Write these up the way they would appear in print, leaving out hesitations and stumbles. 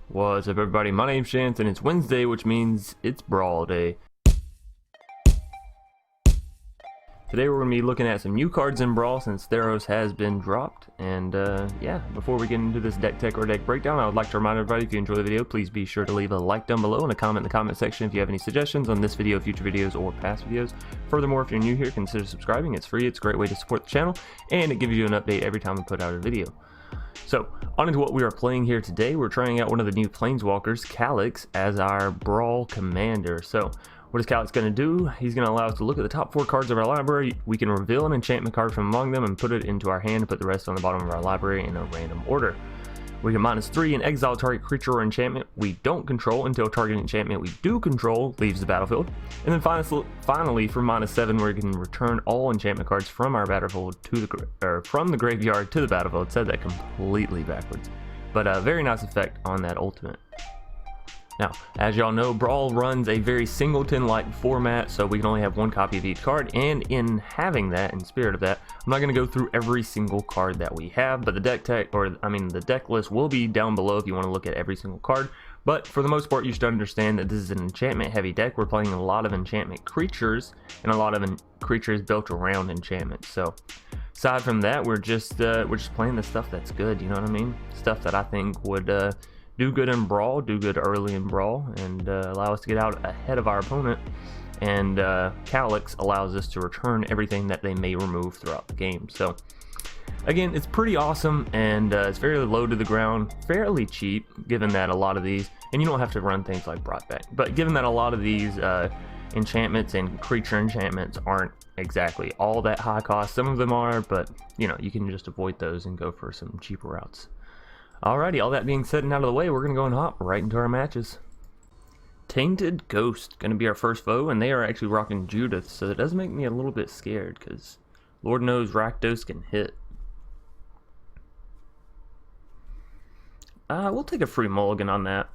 What's up, everybody? My name's Chance, and it's Wednesday, which means it's Brawl Day. Today we're going to be looking at some new cards in Brawl since Theros has been dropped. And yeah, before we get into this deck tech or deck breakdown, I would like to remind everybody, if you enjoy the video, please be sure to leave a like down below and a comment in the comment section if you have any suggestions on this video, future videos, or past videos. Furthermore, if you're new here, consider subscribing. It's free, it's a great way to support the channel, and it gives you an update every time we put out a video. So, on into what we are playing here today. We're trying out one of the new Planeswalkers, Calix, as our Brawl commander. So, what is Calix going to do? He's going to allow us to look at the top 4 cards of our library. We can reveal an enchantment card from among them and put it into our hand and put the rest on the bottom of our library in a random order. We can -3 and exile target creature or enchantment we don't control until target enchantment we do control leaves the battlefield. And then finally, for -7, we can return all enchantment cards from our battlefield to from the graveyard to the battlefield. Said that completely backwards, but a very nice effect on that ultimate. Now, as y'all know, Brawl runs a very singleton-like format, so we can only have one copy of each card, and in having that, in spirit of that, I'm not going to go through every single card that we have, but the the deck list will be down below if you want to look at every single card. But for the most part, you should understand that this is an enchantment-heavy deck. We're playing a lot of enchantment creatures, and a lot of creatures built around enchantments. So, aside from that, we're just playing the stuff that's good, you know what I mean? Stuff that I think would do good in Brawl, do good early in Brawl, and allow us to get out ahead of our opponent. And Calix allows us to return everything that they may remove throughout the game. So again, it's pretty awesome, and it's fairly low to the ground, fairly cheap, given that a lot of these, and you don't have to run things like brought back, but given that a lot of these enchantments and creature enchantments aren't exactly all that high cost. Some of them are, but you know, you can just avoid those and go for some cheaper routes. Alrighty, all that being said and out of the way, we're going to go and hop right into our matches. Tainted Ghost, going to be our first foe, and they are actually rocking Judith, so it does make me a little bit scared, because Lord knows Rakdos can hit. We'll take a free mulligan on that.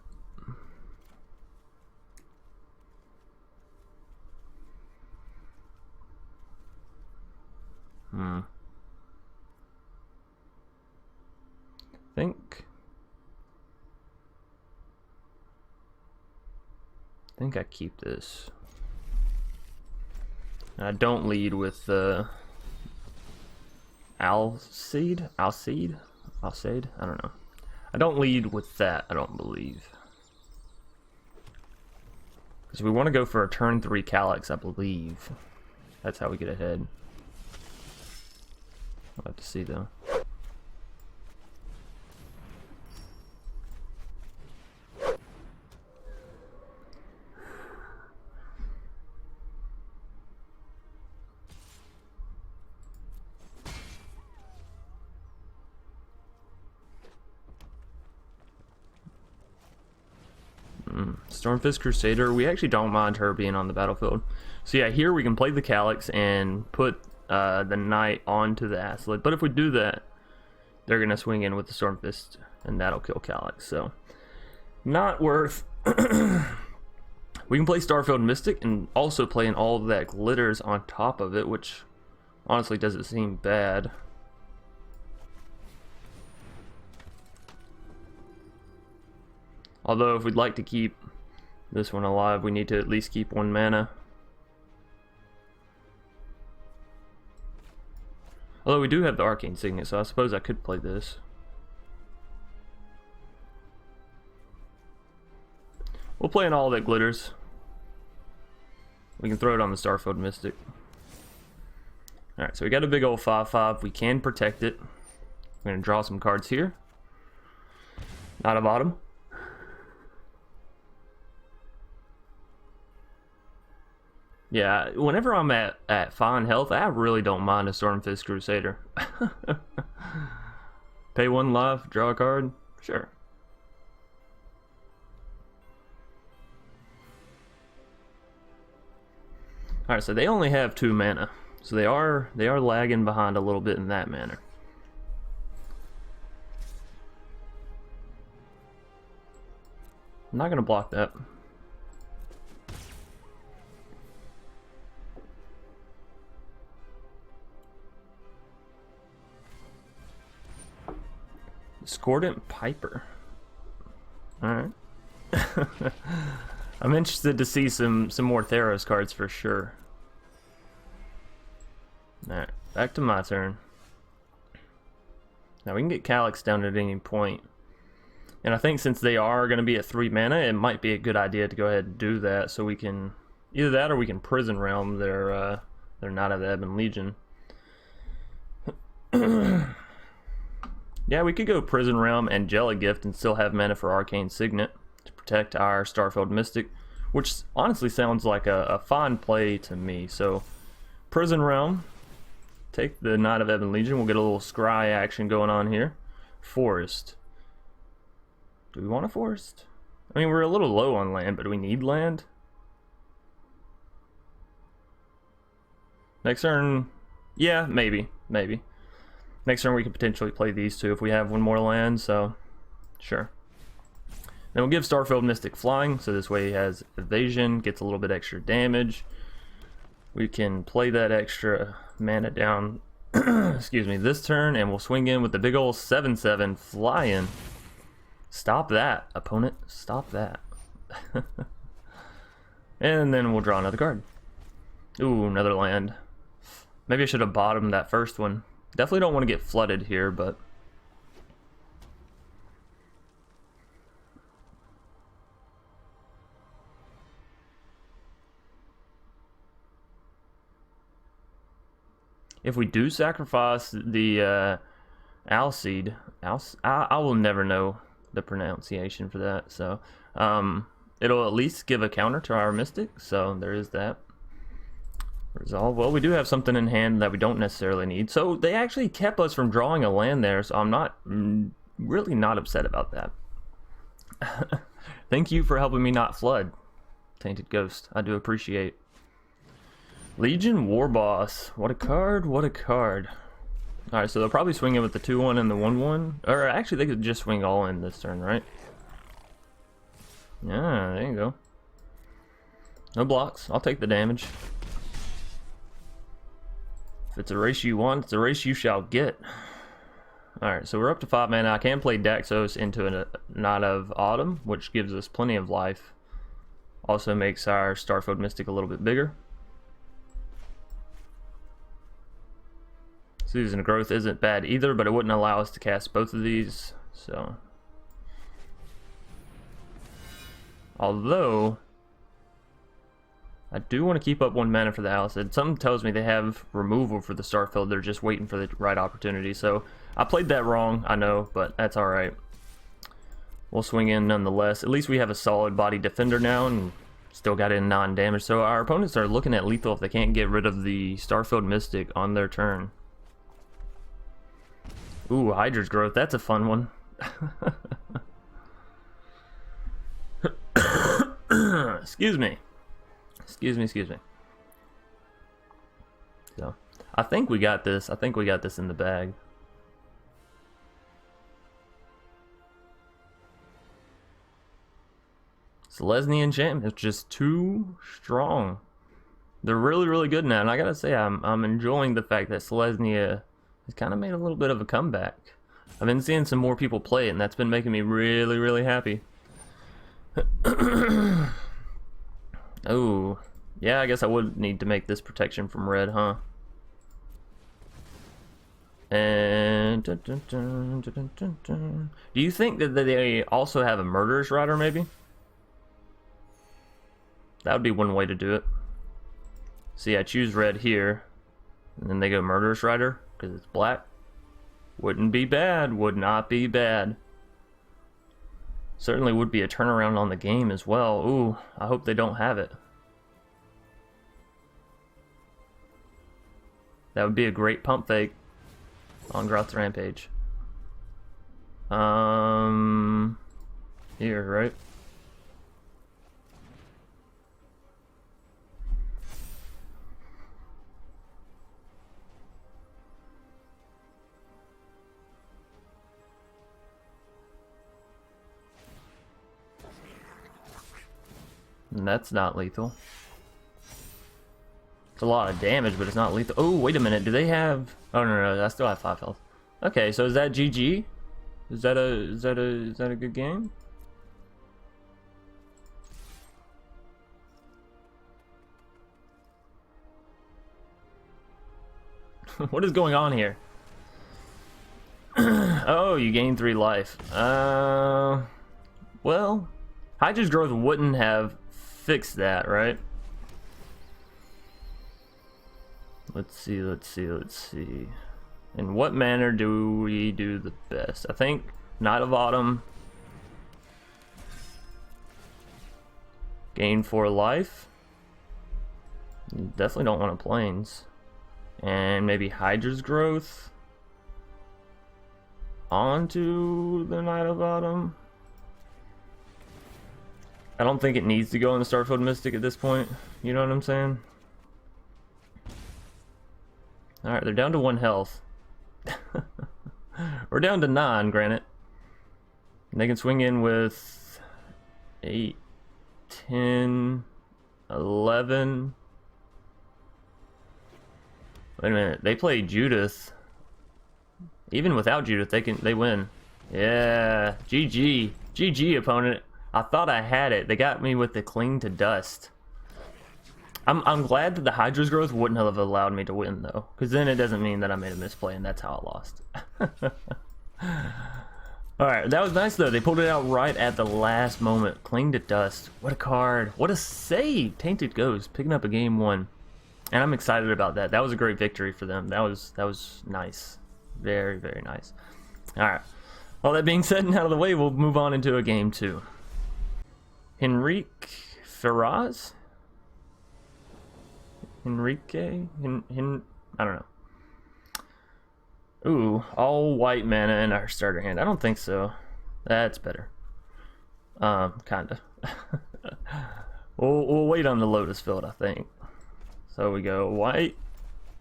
I think I keep this. I don't lead with Alseid? I don't know. I don't lead with that, I don't believe. Because we want to go for a turn 3 Calix, I believe. That's how we get ahead. I'll have to see though. Stormfist Crusader, we actually don't mind her being on the battlefield. So yeah, here we can play the Calix and put the Knight onto the Aslet. But if we do that, they're going to swing in with the Stormfist, and that'll kill Calix. So, not worth. We can play Starfield Mystic and also play in all of that glitters on top of it, which honestly doesn't seem bad. Although, if we'd like to keep this one alive, we need to at least keep 1 mana. Although we do have the Arcane Signet, so I suppose I could play this. We'll play in all that glitters. We can throw it on the Starfield Mystic. Alright, so we got a big old 5/5. We can protect it. We're going to draw some cards here. Not a bottom. Yeah, whenever I'm at fine health, I really don't mind a Stormfist Crusader. Pay 1 life, draw a card, sure. Alright, so they only have 2 mana. So they are lagging behind a little bit in that manner. I'm not gonna block that. Discordant Piper. Alright. I'm interested to see some more Theros cards for sure. Alright, back to my turn. Now we can get Calix down at any point. And I think since they are going to be at 3 mana, it might be a good idea to go ahead and do that, so we can either that or we can Prison Realm their Knight of the Ebon Legion. Yeah, we could go Prison Realm, Angelic Gift, and still have mana for Arcane Signet to protect our Starfield Mystic, which honestly sounds like a fine play to me. So, Prison Realm, take the Knight of Ebon Legion, we'll get a little scry action going on here. Forest. Do we want a forest? I mean, we're a little low on land, but do we need land? Next turn, yeah, maybe. Next turn we could potentially play these two if we have one more land, so sure. Then we'll give Starfield Mystic flying, so this way he has evasion, gets a little bit extra damage. We can play that extra mana down, excuse me, this turn, and we'll swing in with the big ol' 7/7 flying. Stop that, opponent, stop that. And then we'll draw another card. Ooh, another land. Maybe I should have bottomed that first one. Definitely don't want to get flooded here, but if we do sacrifice the Owl Seed, I will never know the pronunciation for that, so it'll at least give a counter to our Mystic, so there is that. Resolve. Well, we do have something in hand that we don't necessarily need, so they actually kept us from drawing a land there, so I'm not really not upset about that. Thank you for helping me not flood, Tainted Ghost. I do appreciate. Legion War Boss. What a card, what a card. Alright, so they'll probably swing in with the 2/1 and the 1/1. Or actually, they could just swing all in this turn, right? Yeah, there you go. No blocks. I'll take the damage. If it's a race you want, it's a race you shall get. Alright, so we're up to 5 mana. I can play Daxos into a Knight of Autumn, which gives us plenty of life. Also makes our Starfield Mystic a little bit bigger. Season of Growth isn't bad either, but it wouldn't allow us to cast both of these, so. Although, I do want to keep up 1 mana for the Alcid. Something tells me they have removal for the Starfield. They're just waiting for the right opportunity. So I played that wrong, I know, but that's alright. We'll swing in nonetheless. At least we have a solid body defender now and still got in 9 damage. So our opponents are looking at lethal if they can't get rid of the Starfield Mystic on their turn. Ooh, Hydra's Growth. That's a fun one. Excuse me. Excuse me. So, I think we got this. I think we got this in the bag. Selesnya Enchantment is just too strong. They're really good now, and I gotta say, I'm enjoying the fact that Selesnya has kind of made a little bit of a comeback. I've been seeing some more people play it, and that's been making me really happy. Oh, yeah, I guess I would need to make this protection from red, huh? And do you think that they also have a Murderous Rider, maybe? That would be one way to do it. See, I choose red here, and then they go Murderous Rider because it's black. Wouldn't be bad. Would not be bad. Certainly would be a turnaround on the game as well. Ooh, I hope they don't have it. That would be a great pump fake on Groth's Rampage. Here, right? And that's not lethal. It's a lot of damage, but it's not lethal. Oh, wait a minute. Do they have... Oh, no, I still have 5 health. Okay, so is that GG? Is that a good game? What is going on here? Oh, you gain 3 life. Well, Hydra's Growth wouldn't have fixed that, right? Let's see. In what manner do we do the best? I think Night of Autumn. Gain 4 life. Definitely don't want a Plains. And maybe Hydra's Growth onto the Night of Autumn. I don't think it needs to go in the Starfield Mystic at this point. You know what I'm saying? Alright, they're down to 1 health. We're down to 9, granted. And they can swing in with 8, 10, 11. Wait a minute, they play Judith. Even without Judith, they win. Yeah, GG. GG, opponent. I thought I had it. They got me with the Cling to Dust. I'm glad that the Hydra's Growth wouldn't have allowed me to win, though. Because then it doesn't mean that I made a misplay, and that's how I lost. Alright, that was nice, though. They pulled it out right at the last moment. Cling to Dust. What a card. What a save. Tainted Ghost, picking up a game 1. And I'm excited about that. That was a great victory for them. That was nice. Very, very nice. Alright. All that being said and out of the way, we'll move on into a game 2. Henrique Ferraz? Enrique? I don't know. Ooh, all white mana in our starter hand. I don't think so. That's better. Kinda. We'll wait on the Lotus Field, I think. So we go white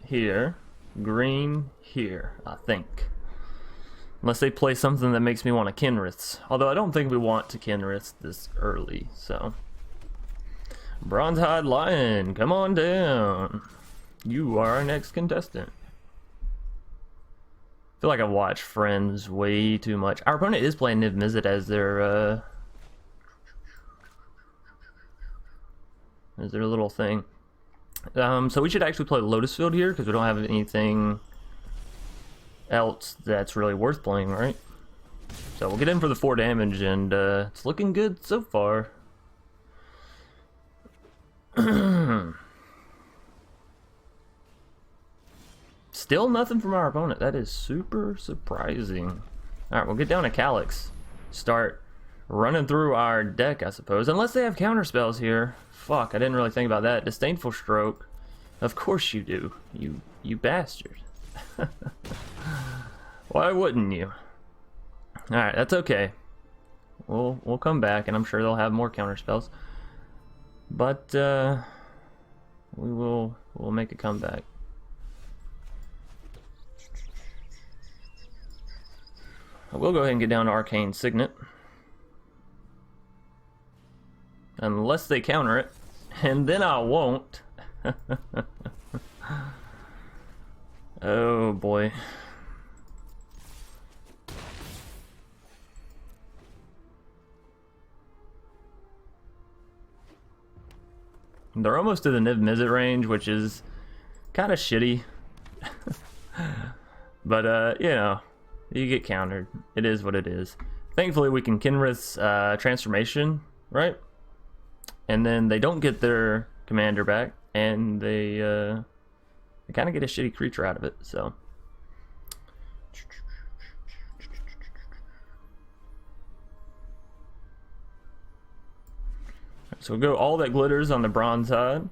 here, green here, I think. Unless they play something that makes me want to Kenriths. Although I don't think we want to Kenriths this early, so. Bronze-Hide Lion, come on down. You are our next contestant. I feel like I watch Friends way too much. Our opponent is playing Niv Mizzet as their little thing. So we should actually play Lotus Field here because we don't have anything else that's really worth playing, right? So we'll get in for the 4 damage, and it's looking good so far. Still nothing from our opponent. That is super surprising. Alright, we'll get down to Calix. Start running through our deck, I suppose. Unless they have counter spells here. Fuck, I didn't really think about that. Disdainful Stroke. Of course you do. You bastard. Why wouldn't you? Alright, that's okay. We'll come back, and I'm sure they'll have more counter spells. But we'll make a comeback. I will go ahead and get down to Arcane Signet. Unless they counter it. And then I won't. Oh boy. They're almost to the Niv Mizzet range, which is kind of shitty. But, you know, you get countered. It is what it is. Thankfully, we can Kenrith's transformation, right? And then they don't get their commander back, and they kind of get a shitty creature out of it, so. So we'll go all that glitters on the bronze side.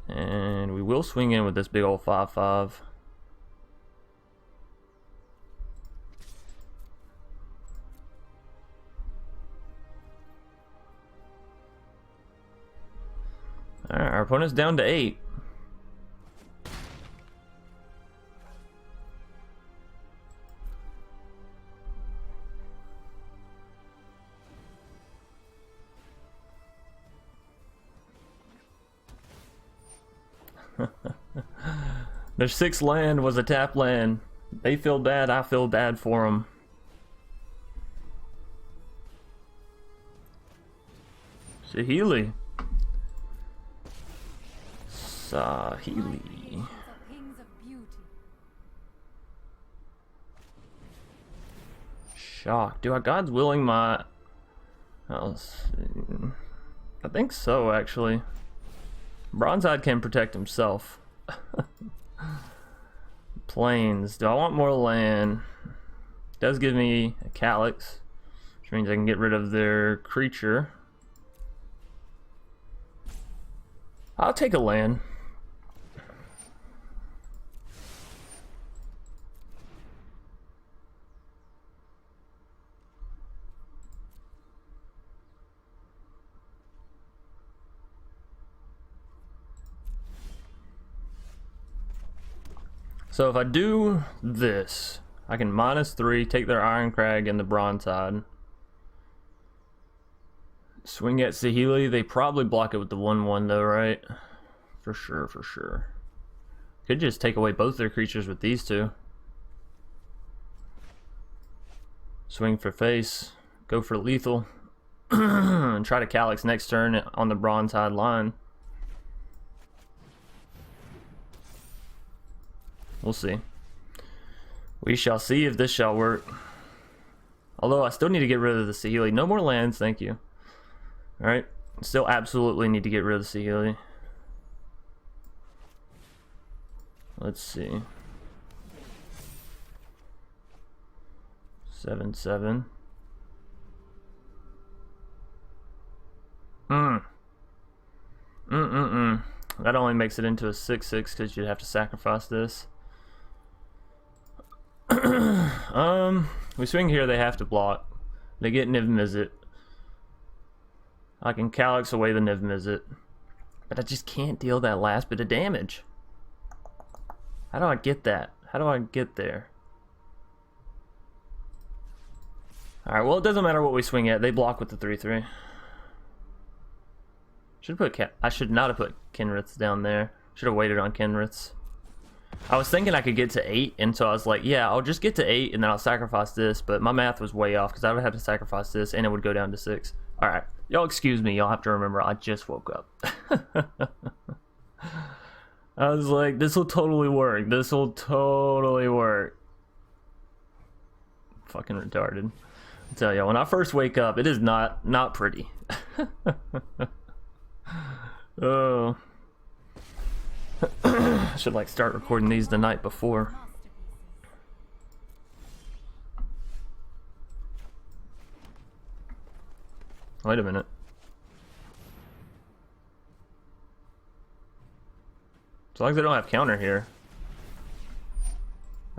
And we will swing in with this big old 5/5. Alright, our opponent's down to 8. Their 6th land was a tap land. They feel bad, I feel bad for them. Sahili. Sahili. Shock. Do I God's willing my... I think so, actually. Bronzehide can protect himself. Plains. Do I want more land? It does give me a Calix, which means I can get rid of their creature. I'll take a land. So if I do this, I can -3, take their Iron Crag and the Bronzehide. Swing at Sahili. They probably block it with the 1/1 though, right? For sure, for sure. Could just take away both their creatures with these two. Swing for face. Go for lethal. And try to Calix next turn on the Bronzehide line. We'll see. We shall see if this shall work. Although I still need to get rid of the Sahili. No more lands, thank you. Alright. Still absolutely need to get rid of the Sahili. Let's see. 7/7. That only makes it into a 6/6 because you'd have to sacrifice this. We swing here, they have to block. They get Niv Mizzet. I can Calix away the Niv Mizzet. But I just can't deal that last bit of damage. How do I get that? How do I get there? Alright, well, it doesn't matter what we swing at. They block with the 3/3. I should not have put Kenriths down there. Should have waited on Kenriths. I was thinking I could get to 8, and so I was like, yeah, I'll just get to 8 and then I'll sacrifice this, but my math was way off because I would have to sacrifice this and it would go down to 6. Alright, y'all excuse me, y'all have to remember I just woke up. I was like, this will totally work. This will totally work. Fucking retarded. I tell you, when I first wake up, it is not pretty. Oh. I should like start recording these the night before. Wait a minute. As long as they don't have counter here.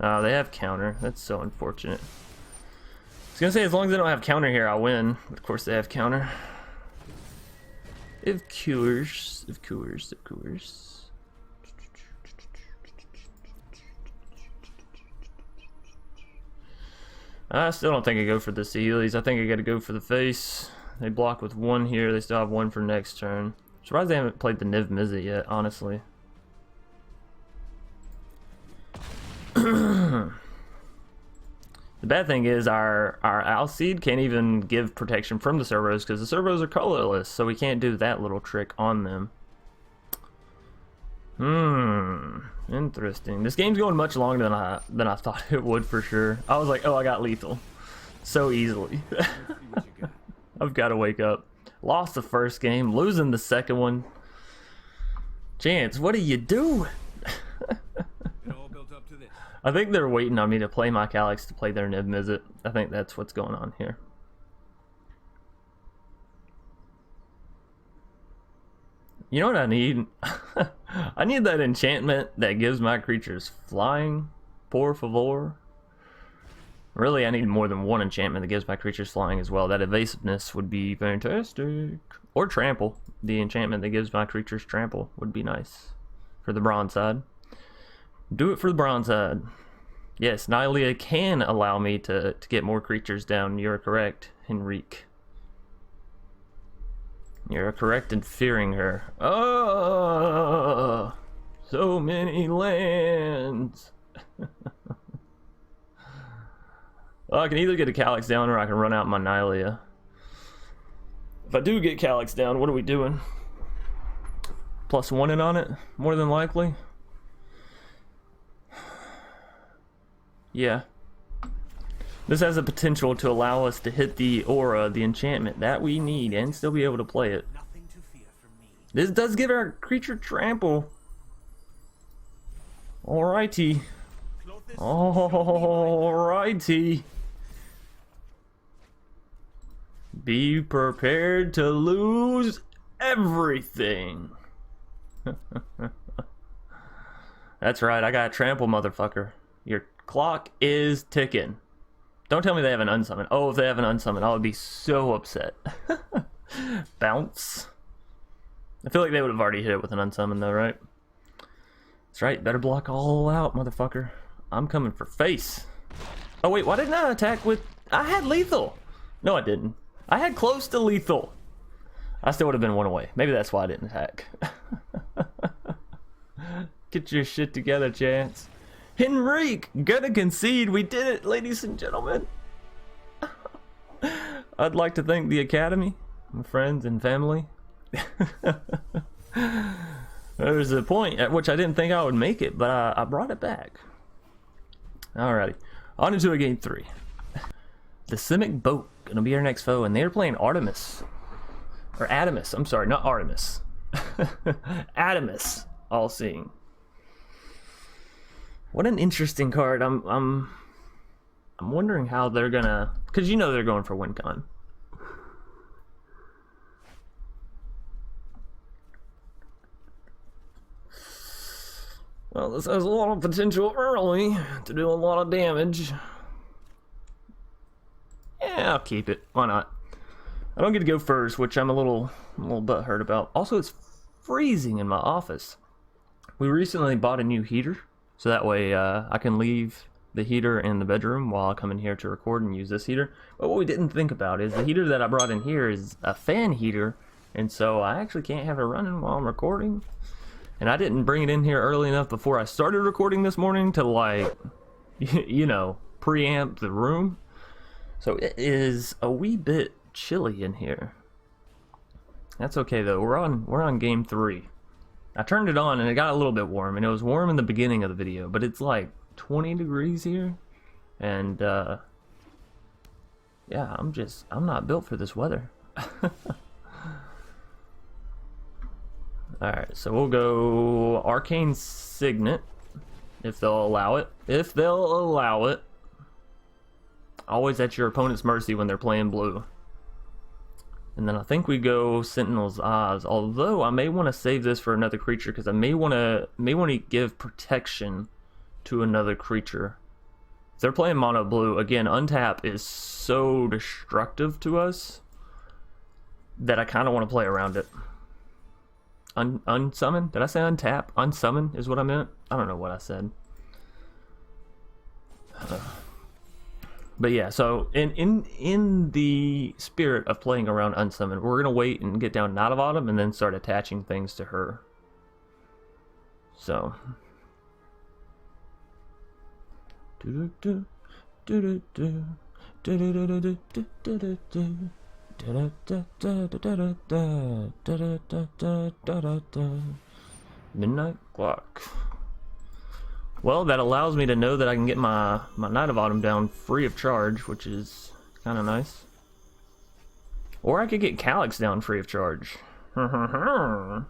Oh, they have counter. That's so unfortunate. I was gonna say, as long as they don't have counter here, I'll win. But of course they have counter. Of course. I still don't think I go for the Sealies. I think I gotta go for the face. They block with 1 here. They still have 1 for next turn. Surprised they haven't played the Niv Mizzet yet, honestly. The bad thing is our Alseed can't even give protection from the Cerberus because the Cerberus are colorless, so we can't do that little trick on them. Interesting. This game's going much longer than I thought it would for sure. I was like, oh, I got lethal so easily. I've got to wake up. Lost the first game, losing the second one. Chance, what are you doing? I think they're waiting on me to play my Calix to play their Niv Mizzet. I think that's what's going on here. You know what I need? I need that enchantment that gives my creatures flying. Por favor. Really, I need more than 1 enchantment that gives my creatures flying as well. That evasiveness would be fantastic. Or trample. The enchantment that gives my creatures trample would be nice. For the Bronzehide. Do it for the Bronzehide. Yes, Nylea can allow me to get more creatures down. You're correct, Henrique. You're correct in fearing her. Oh, so many lands. Well, I can either get a Calix down or I can run out my Nylea. If I do get Calix down, what are we doing? +1 in on it, more than likely. Yeah. This has the potential to allow us to hit the aura, the enchantment that we need, and still be able to play it. This does give our creature trample. Alrighty. Alrighty. Be prepared to lose everything. That's right, I got a trample, motherfucker. Your clock is ticking. Don't tell me they have an unsummon. Oh, if they have an unsummon, I would be so upset. Bounce. I feel like they would have already hit it with an unsummon though, right? That's right, better block all out, motherfucker. I'm coming for face. Oh wait, why didn't I attack with... I had lethal. No, I didn't. I had close to lethal. I still would have been 1 away. Maybe that's why I didn't attack. Get your shit together, Chance. Henrique, gonna concede. We did it, ladies and gentlemen. I'd like to thank the Academy, my friends and family. There was a point at which I didn't think I would make it, but I brought it back. Alrighty, on into a game 3. The Simic Boat gonna be our next foe, and they're playing Artemis. Or Adamus, I'm sorry, not Artemis. Adamus, all seeing. What an interesting card. I'm wondering how they're gonna, because you know they're going for WinCon. Well, this has a lot of potential early to do a lot of damage. Yeah, I'll keep it. Why not? I don't get to go first, which I'm a little butthurt about. Also, it's freezing in my office. We recently bought a new heater, so that way I can leave the heater in the bedroom while I come in here to record and use this heater. But what we didn't think about is the heater that I brought in here is a fan heater, and so I actually can't have it running while I'm recording. And I didn't bring it in here early enough before I started recording this morning to, like, you know, preamp the room. So it is a wee bit chilly in here. That's okay though. We're on game 3. I turned it on and it got a little bit warm, and it was warm in the beginning of the video, but it's like 20 degrees here, and yeah, I'm not built for this weather. Alright, so we'll go Arcane Signet, if they'll allow it. If they'll allow it. Always at your opponent's mercy when they're playing blue. And then I think we go Sentinel's Eyes, although I may want to save this for another creature, because I may want to give protection to another creature. If they're playing mono blue, again, untap is so destructive to us that I kind of want to play around it. Unsummon? Did I say untap? Unsummon is what I meant? I don't know what I said. But yeah, so in the spirit of playing around Unsummon, we're gonna wait and get down Night of Autumn and then start attaching things to her. So Midnight Clock. Well, that allows me to know that I can get my Night of Autumn down free of charge, which is kind of nice. Or I could get Calix down free of charge. Don't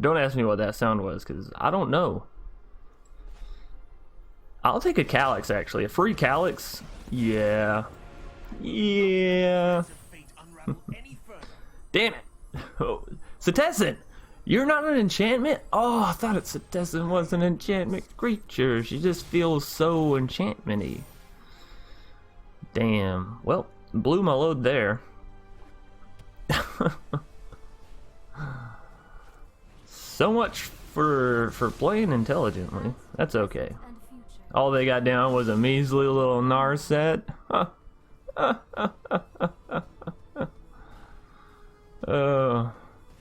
ask me what that sound was, because I don't know. I'll take a Calix, actually. A free Calix? Yeah. Yeah. Damn it. Oh, Setessan! You're not an enchantment? Oh, I thought Setessan was an enchantment creature. She just feels so enchantment-y. Damn. Well, blew my load there. So much for playing intelligently. That's okay. All they got down was a measly little Narset.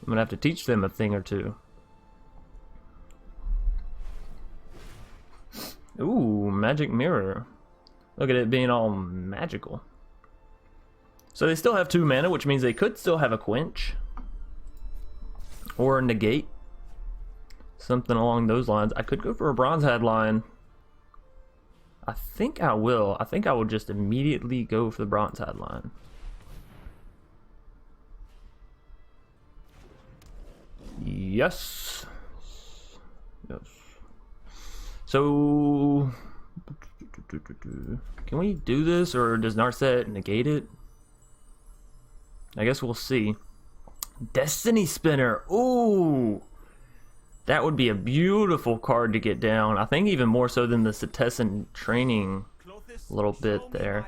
I'm gonna have to teach them a thing or two. Ooh, magic mirror. Look at it being all magical. So they still have 2 mana, which means they could still have a quench. Or a negate. Something along those lines. I could go for a bronze headline. I think I will. I think I will just immediately go for the bronze headline. Yes. Yes. So, can we do this, or does Narset negate it? I guess we'll see. Destiny Spinner. Ooh. That would be a beautiful card to get down. I think even more so than the Setessan training a little bit there.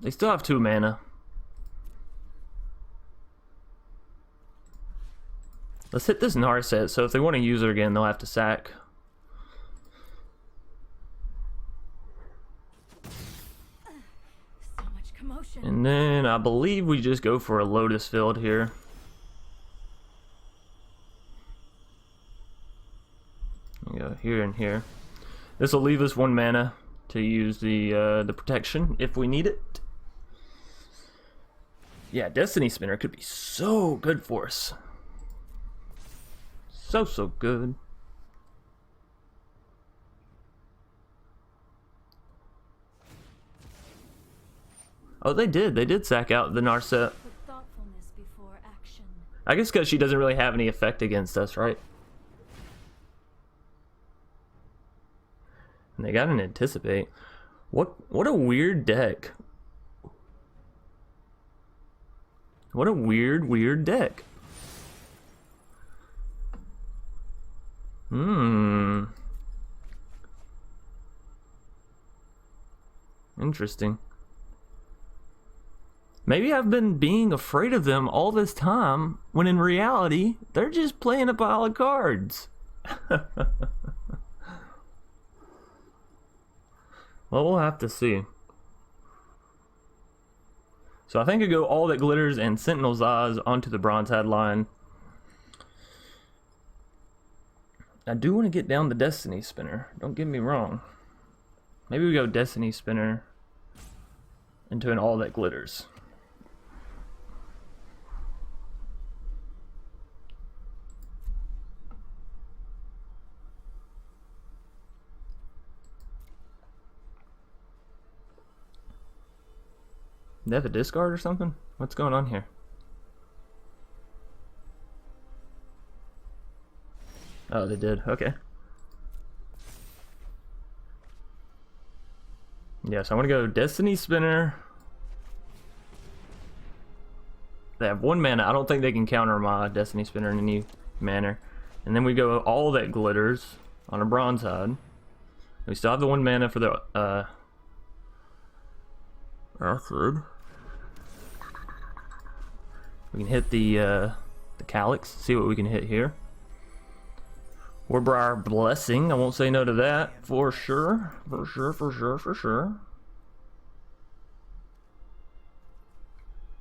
They still have 2 mana. Let's hit this Narset, so if they want to use it again, they'll have to sack. So much commotion. And then I believe we just go for a Lotus Field here. We go here and here. This will leave us 1 mana to use the protection if we need it. Yeah, Destiny Spinner could be so good for us. So good. Oh, they did sack out the Narset. Thoughtfulness before action. I guess because she doesn't really have any effect against us, right? And they got an Anticipate. What a weird deck. What a weird deck. Interesting. Maybe I've been being afraid of them all this time, when in reality, they're just playing a pile of cards. Well, we'll have to see. So I think I go All That Glitters and Sentinel's Eyes onto the bronze headline. I do want to get down the Destiny Spinner. Don't get me wrong. Maybe we go Destiny Spinner into an All That Glitters. They have a discard or something? What's going on here? Oh, they did. Okay. Yeah, so I'm gonna go Destiny Spinner. They have 1 mana. I don't think they can counter my Destiny Spinner in any manner. And then we go All That Glitters on a bronze side. We still have the 1 mana for the Acid. We can hit the Calix, see what we can hit here. Warbriar Blessing, I won't say no to that, for sure. For sure.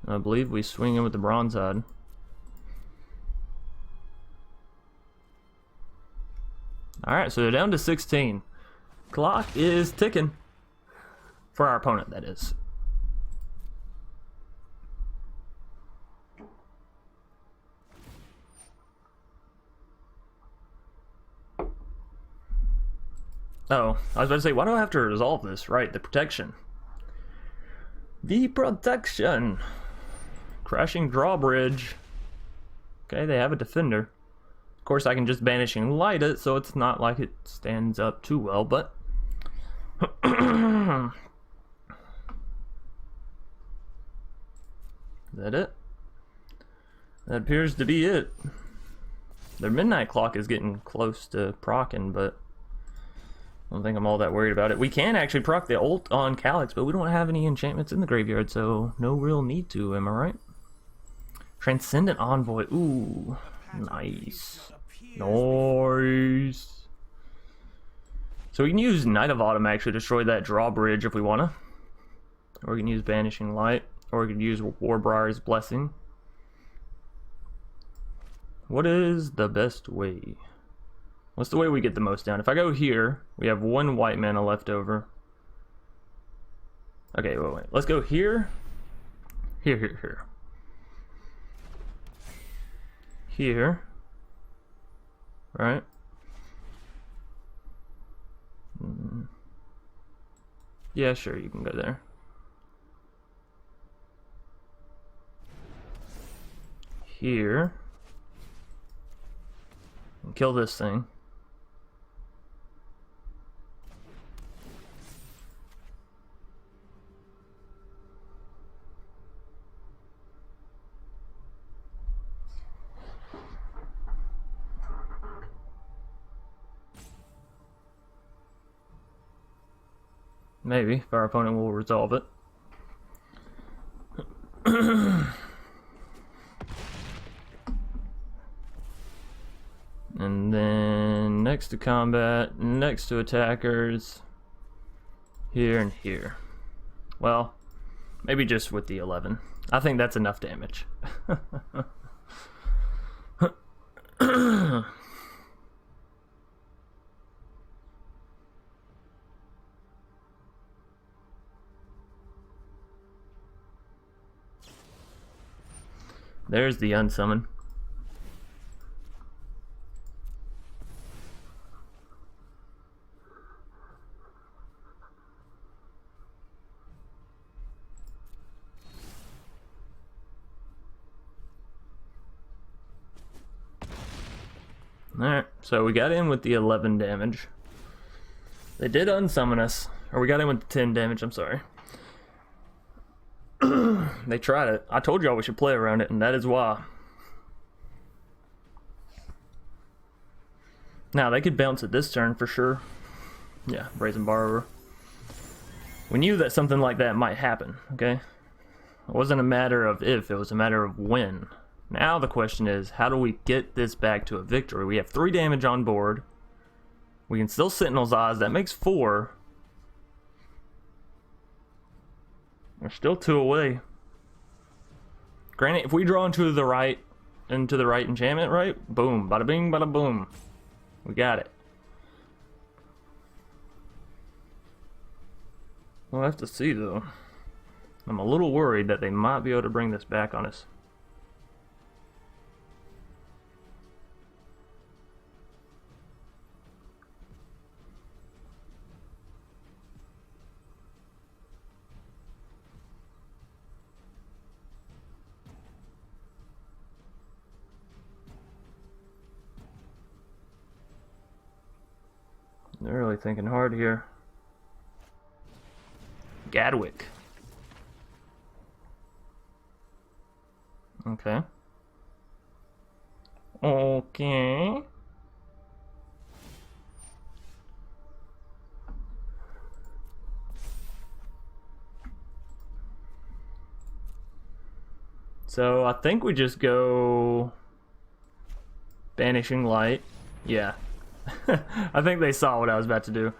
I believe we swing in with the bronze side. Alright, so they're down to 16. Clock is ticking. For our opponent, that is. Oh, I was about to say, why do I have to resolve this? Right, the protection. The protection. Crashing Drawbridge. Okay, they have a defender. Of course, I can just Banishing Light it, so it's not like it stands up too well, but... Is that it? That appears to be it. Their Midnight Clock is getting close to proccing, but... I don't think I'm all that worried about it. We can actually proc the ult on Calix, but we don't have any enchantments in the graveyard, so no real need to, am I right? Transcendent Envoy. Ooh, nice. Nice. So we can use Knight of Autumn actually to destroy that drawbridge if we want to. Or we can use Banishing Light. Or we can use Warbriar's Blessing. What is the best way? What's the way we get the most down? If I go here, we have 1 white mana left over. Okay, wait. Let's go here. Here. Here. Right? Yeah, sure, you can go there. Here. And kill this thing. Maybe, if our opponent will resolve it. And then next to combat, next to attackers, here and here. Well, maybe just with the 11. I think that's enough damage. There's the unsummon. Alright, so we got in with the 11 damage. They did unsummon us. Or we got in with the 10 damage, I'm sorry. They tried it. I told y'all we should play around it, and that is why. Now, they could bounce it this turn for sure. Yeah, Brazen Borrower. We knew that something like that might happen, okay? It wasn't a matter of if, it was a matter of when. Now the question is, how do we get this back to a victory? We have 3 damage on board. We can still Sentinel's Eyes. That makes 4. We're still 2 away. Granted, if we draw into the right enchantment, right? Boom. Bada bing, bada boom. We got it. We'll have to see, though. I'm a little worried that they might be able to bring this back on us. They're really thinking hard here. Gadwick. Okay. Okay. So I think we just go Banishing Light. Yeah. I think they saw what I was about to do.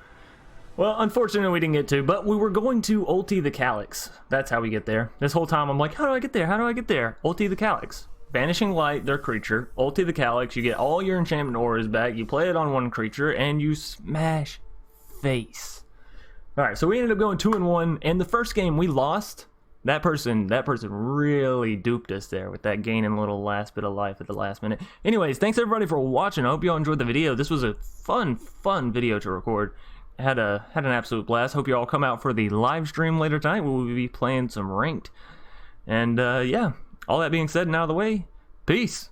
Well, unfortunately we didn't get to, but we were going to ulti the Calix. That's how we get there. This whole time I'm like, how do I get there? How do I get there? Ulti the Calix. Banishing Light, their creature. Ulti the Calix, you get all your enchantment auras back, you play it on one creature, and you smash face. Alright, so we ended up going 2-1, and the first game we lost. That person really duped us there with that gaining little last bit of life at the last minute. Anyways, thanks everybody for watching. I hope you all enjoyed the video. This was a fun video to record. Had an absolute blast. Hope you all come out for the live stream later tonight. We will be playing some ranked. And yeah, all that being said and out of the way, peace.